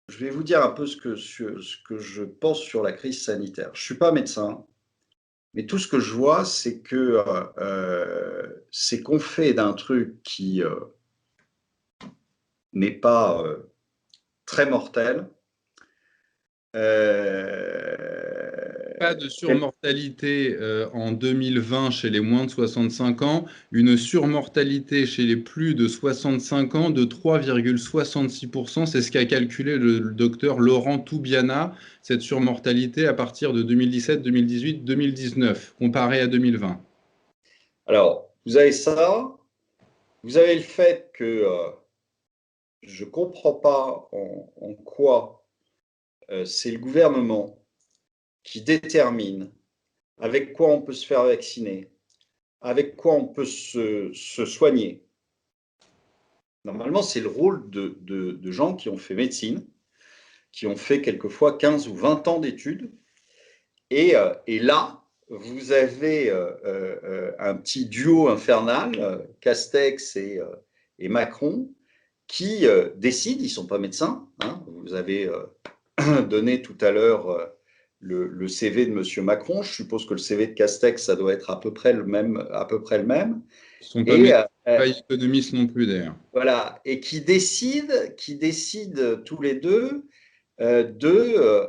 Je vais vous dire un peu ce que je pense sur la crise sanitaire. Je ne suis pas médecin, mais tout ce que je vois, c'est qu'on fait d'un truc qui n'est pas très mortel. Pas de Quel- surmortalité en 2020 chez les moins de 65 ans, une surmortalité chez les plus de 65 ans de 3,66%. C'est ce qu'a calculé le docteur Laurent Toubiana, cette surmortalité à partir de 2017, 2018, 2019, comparé à 2020. Alors, vous avez ça, vous avez le fait que je ne comprends pas en quoi c'est le gouvernement qui détermine avec quoi on peut se faire vacciner, avec quoi on peut se soigner. Normalement, c'est le rôle de gens qui ont fait médecine, qui ont fait quelquefois 15 ou 20 ans d'études. Et là, vous avez un petit duo infernal, Castex et Macron, qui décident, ils ne sont pas médecins, hein, vous avez donné tout à l'heure le CV de M. Macron, je suppose que le CV de Castex, ça doit être à peu près le même. À peu près le même. Ils ne sont pas, Et pas économistes non plus d'ailleurs. voilà, et qui décident tous les deux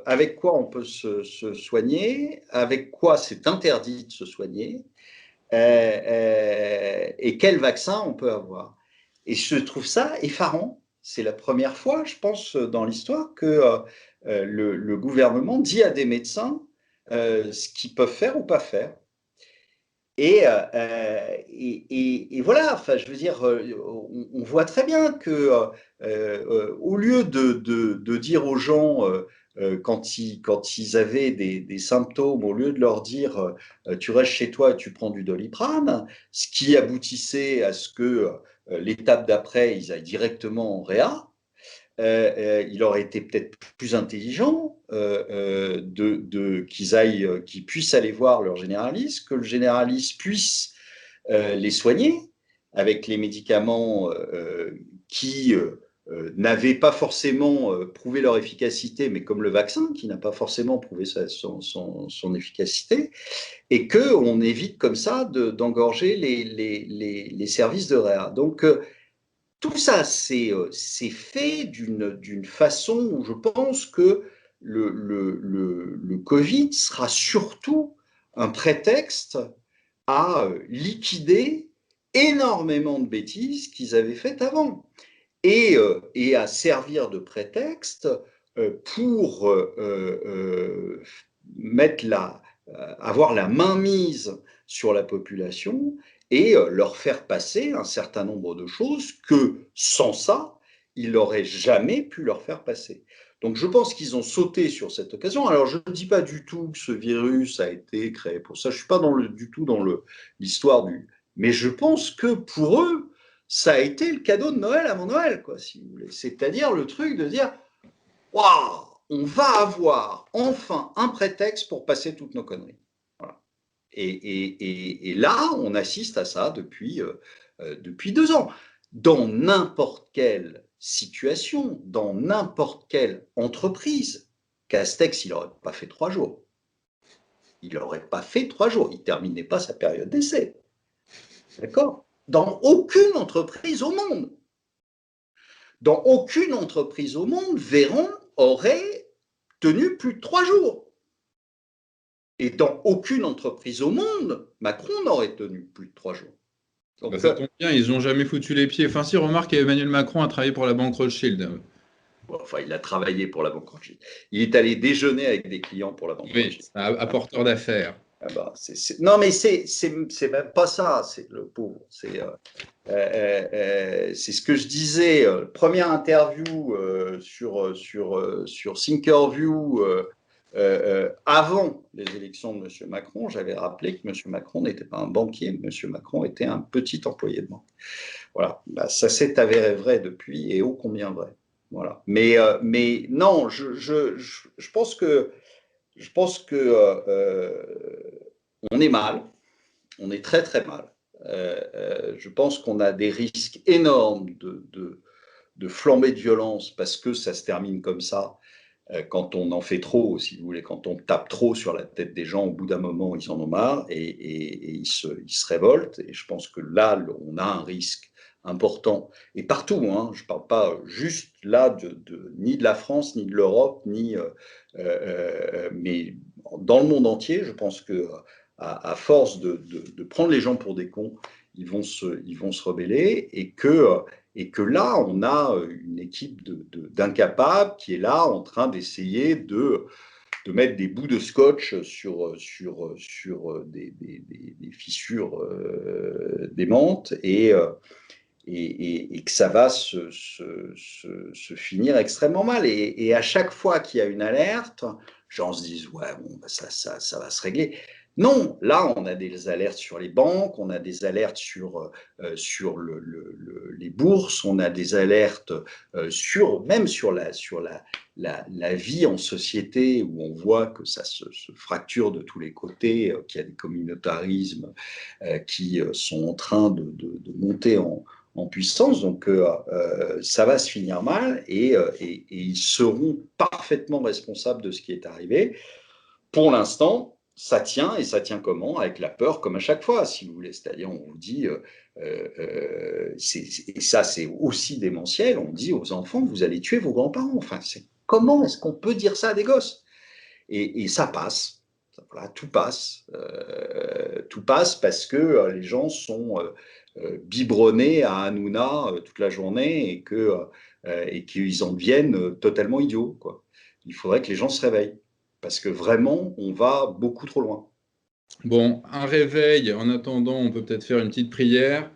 avec quoi on peut se soigner, avec quoi c'est interdit de se soigner, et quel vaccin on peut avoir. Et je trouve ça effarant. C'est la première fois, je pense, dans l'histoire que le gouvernement dit à des médecins ce qu'ils peuvent faire ou pas faire. Et voilà, enfin, je veux dire, on voit très bien que au lieu de dire aux gens quand ils avaient des symptômes, au lieu de leur dire tu restes chez toi et tu prends du Doliprane, ce qui aboutissait à ce que l'étape d'après, ils aillent directement en réa. Il aurait été peut-être plus intelligent qu'ils puissent aller voir leur généraliste, que le généraliste puisse les soigner avec les médicaments qui n'avaient pas forcément prouvé leur efficacité, mais comme le vaccin qui n'a pas forcément prouvé son efficacité, et qu'on évite comme ça d'engorger les services de réa. Donc, tout ça, c'est fait d'une façon où je pense que le Covid sera surtout un prétexte à liquider énormément de bêtises qu'ils avaient faites avant et à servir de prétexte pour mettre avoir la mainmise sur la population et leur faire passer un certain nombre de choses que sans ça, ils n'auraient jamais pu leur faire passer. Donc je pense qu'ils ont sauté sur cette occasion. Alors je ne dis pas du tout que ce virus a été créé pour ça, je ne suis pas du tout dans l'histoire du... Mais je pense que pour eux, ça a été le cadeau de Noël avant Noël, quoi, si vous voulez. C'est-à-dire le truc de dire waouh, on va avoir enfin un prétexte pour passer toutes nos conneries. Voilà. Et là, on assiste à ça depuis 2 ans. Dans n'importe quelle situation, dans n'importe quelle entreprise, Castex, il n'aurait pas fait 3 jours. Il n'aurait pas fait 3 jours. Il ne terminait pas sa période d'essai. D'accord? Dans aucune entreprise au monde. Dans aucune entreprise au monde, Véron aurait tenu plus de 3 jours. Et dans aucune entreprise au monde, Macron n'aurait tenu plus de 3 jours. Bah, Donc, ça tombe bien, ils n'ont jamais foutu les pieds. Enfin, si, remarque, Emmanuel Macron a travaillé pour la banque Rothschild. enfin, il a travaillé pour la Banque Rothschild. Il est allé déjeuner avec des clients pour la Banque Oui, Rothschild. c'est un apporteur d'affaires. Ah bah, non, mais c'est même pas ça, c'est le pauvre. C'est ce que je disais. Première interview sur Thinkerview avant les élections de M. Macron, j'avais rappelé que M. Macron n'était pas un banquier, M. Macron était un petit employé de banque. Voilà, bah, ça s'est avéré vrai depuis et ô combien vrai. Voilà. Mais non, je pense que on est mal, on est très très mal. Je pense qu'on a des risques énormes de flambée de violence parce que ça se termine comme ça, quand on en fait trop, si vous voulez, quand on tape trop sur la tête des gens, au bout d'un moment, ils en ont marre et ils se révoltent. Et je pense que là, on a un risque important. Et partout, hein, je ne parle pas juste là ni de la France, ni de l'Europe, mais dans le monde entier, je pense que à force de prendre les gens pour des cons, ils vont se rebeller et que là, on a une équipe d'incapables qui est là en train d'essayer de mettre des bouts de scotch sur des fissures démentes et que ça va se finir extrêmement mal. Et à chaque fois qu'il y a une alerte, les gens se disent, ouais, bon, bah, ça va se régler. Non, là, on a des alertes sur les banques, on a des alertes sur les bourses, on a des alertes même sur la vie en société, où on voit que ça se fracture de tous les côtés, qu'il y a des communautarismes qui sont en train de monter en puissance. Donc, ça va se finir mal et ils seront parfaitement responsables de ce qui est arrivé. Pour l'instant, ça tient, et ça tient comment? Avec la peur, comme à chaque fois, si vous voulez. C'est-à-dire, on vous dit, et ça c'est aussi démentiel, on dit aux enfants, vous allez tuer vos grands-parents. Enfin, comment est-ce qu'on peut dire ça à des gosses? Et ça passe. Voilà, tout passe parce que les gens sont biberonnés à Hanouna toute la journée et qu'ils en deviennent totalement idiots, quoi. Il faudrait que les gens se réveillent parce que vraiment, on va beaucoup trop loin. Bon, un réveil, en attendant, on peut peut-être faire une petite prière.